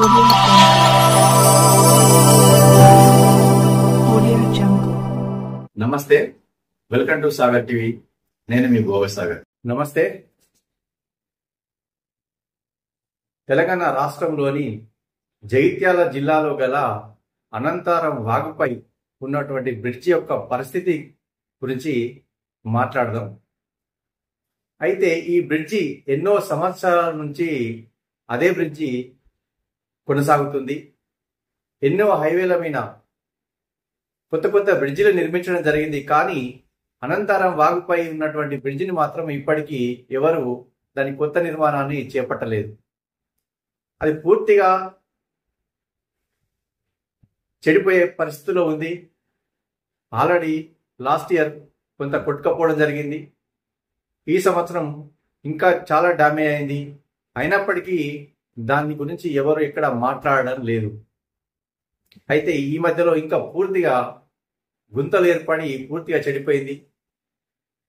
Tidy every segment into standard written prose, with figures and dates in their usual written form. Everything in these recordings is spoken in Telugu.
Audio Jungle. నమస్తే, వెల్కమ్ టు సాగర్ టీవీ. నేను మీ గోవా సాగర్. నమస్తే. తెలంగాణ రాష్ట్రంలోని జగిత్యాల జిల్లాలో గల అనంతారం వాగుపై ఉన్నటువంటి బ్రిడ్జి యొక్క పరిస్థితి గురించి మాట్లాడదాం. అయితే ఈ బ్రిడ్జి ఎన్నో సంవత్సరాల నుంచి అదే బ్రిడ్జి కొనసాగుతుంది. ఎన్నో హైవేల మీద కొత్త కొత్త బ్రిడ్జిలు నిర్మించడం జరిగింది. కానీ అనంతారం వాగుపై ఉన్నటువంటి బ్రిడ్జిని మాత్రం ఇప్పటికీ ఎవరు దాని కొత్త నిర్మాణాన్ని చేపట్టలేదు. అది పూర్తిగా చెడిపోయే పరిస్థితిలో ఉంది. ఆల్రెడీ లాస్ట్ ఇయర్ కొంత కొట్టుకపోవడం జరిగింది. ఈ సంవత్సరం ఇంకా చాలా డ్యామేజ్ అయింది. అయినప్పటికీ దాని గురించి ఎవరు ఎక్కడ మాట్లాడడం లేదు. అయితే ఈ మధ్యలో ఇంకా పూర్తిగా గుంతలు ఏర్పడి పూర్తిగా చెడిపోయింది.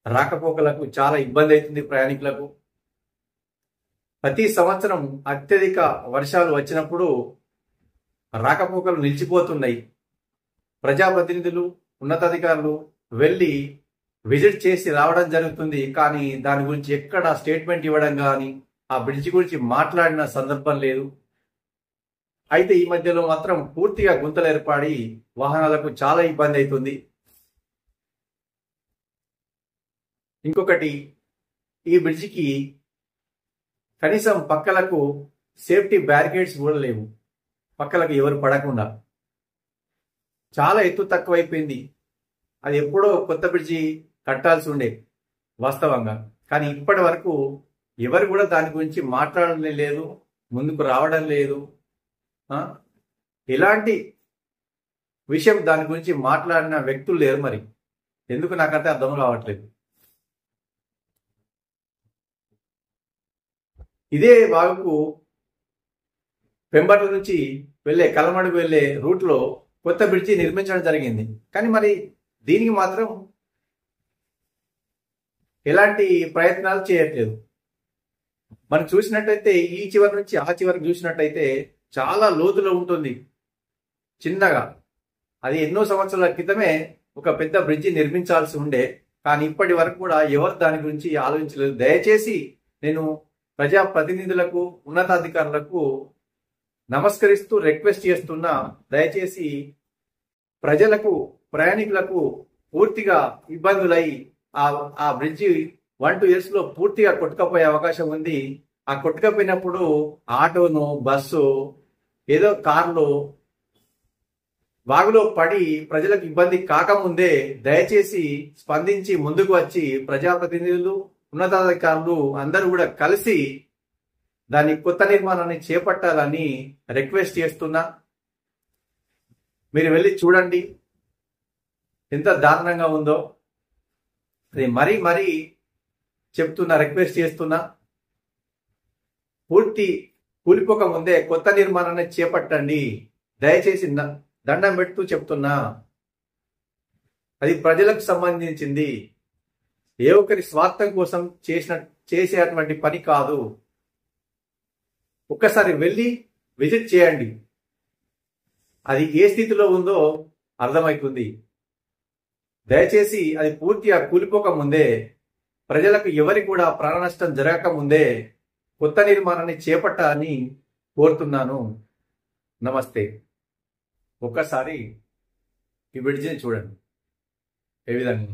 రాకపోకలకు చాలా ఇబ్బంది అవుతుంది ప్రయాణికులకు. ప్రతి సంవత్సరం అత్యధిక వర్షాలు వచ్చినప్పుడు రాకపోకలు నిలిచిపోతున్నాయి. ప్రజాప్రతినిధులు, ఉన్నతాధికారులు వెళ్ళి విజిట్ చేసి రావడం జరుగుతుంది. కానీ దాని గురించి ఎక్కడ స్టేట్మెంట్ ఇవ్వడం కానీ ఆ బ్రిడ్జి గురించి మాట్లాడిన సందర్భం లేదు. అయితే ఈ మధ్యలో మాత్రం పూర్తిగా గుంతలు ఏర్పడి వాహనాలకు చాలా ఇబ్బంది అవుతుంది. ఇంకొకటి, ఈ బ్రిడ్జికి కనీసం పక్కలకు సేఫ్టీ బ్యారికేడ్స్ కూడా లేవు. పక్కలకు ఎవరు పడకుండా చాలా ఎత్తు తక్కువైపోయింది. అది ఎప్పుడో కొత్త బ్రిడ్జి కట్టాల్సి ఉండే వాస్తవంగా. కానీ ఇప్పటి వరకు ఎవరు కూడా దాని గురించి మాట్లాడడం లేదు, ముందుకు రావడం లేదు. ఎలాంటి విషయం దాని గురించి మాట్లాడిన వ్యక్తులు లేరు. మరి ఎందుకు నాకైతే అర్థం కావట్లేదు. ఇదే వాగుకు పెంబట్ల నుంచి వెళ్ళే కలమడుగు వెళ్ళే రూట్లో కొత్త బ్రిడ్జి నిర్మించడం జరిగింది. కానీ మరి దీనికి మాత్రం ఎలాంటి ప్రయత్నాలు చేయట్లేదు. మనం చూసినట్టయితే ఈ చివరి నుంచి ఆ చివరికి చూసినట్టయితే చాలా లోతులో ఉంటుంది. చిన్నగా అది ఎన్నో సంవత్సరాల క్రితమే ఒక పెద్ద బ్రిడ్జి నిర్మించాల్సి ఉండే. కానీ ఇప్పటి వరకు కూడా ఎవరు దాని గురించి ఆలోచించలేదు. దయచేసి నేను ప్రజాప్రతినిధులకు, ఉన్నతాధికారులకు నమస్కరిస్తూ రిక్వెస్ట్ చేస్తున్నా, దయచేసి ప్రజలకు, ప్రయాణికులకు పూర్తిగా ఇబ్బందులై ఆ బ్రిడ్జి 1-2 years లో పూర్తిగా కొట్టుకపోయే అవకాశం ఉంది. ఆ కొట్టుకపోయినప్పుడు ఆటోను, బస్సు, ఏదో కార్లు వాగులో పడి ప్రజలకు ఇబ్బంది కాకముందే దయచేసి స్పందించి ముందుకు వచ్చి ప్రజాప్రతినిధులు, ఉన్నతాధికారులు అందరూ కూడా కలిసి దాని కొత్త నిర్మాణాన్ని చేపట్టాలని రిక్వెస్ట్ చేస్తున్నా. మీరు వెళ్ళి చూడండి ఎంత దారుణంగా ఉందో. అది మరీ చెప్తున్నా, రిక్వెస్ట్ చేస్తున్నా. పూర్తి కూలిపోక ముందే కొత్త నిర్మాణాన్ని చేపట్టండి దయచేసి. దండం పెడుతూ చెప్తున్నా. అది ప్రజలకు సంబంధించింది. ఏ ఒక్కరి స్వార్థం కోసం చేసేటువంటి పని కాదు. ఒక్కసారి వెళ్ళి విజిట్ చేయండి. అది ఏ స్థితిలో ఉందో అర్థమవుతుంది. దయచేసి అది పూర్తిగా కూలిపోక ముందే, ప్రజలకు ఎవరికి కూడా ప్రాణ నష్టం జరగక ముందే కొత్త నిర్మాణాన్ని చేపట్టాలని కోరుతున్నాను. నమస్తే. ఒక్కసారి ఈ బ్రిడ్జిని చూడండి ఏ విధంగా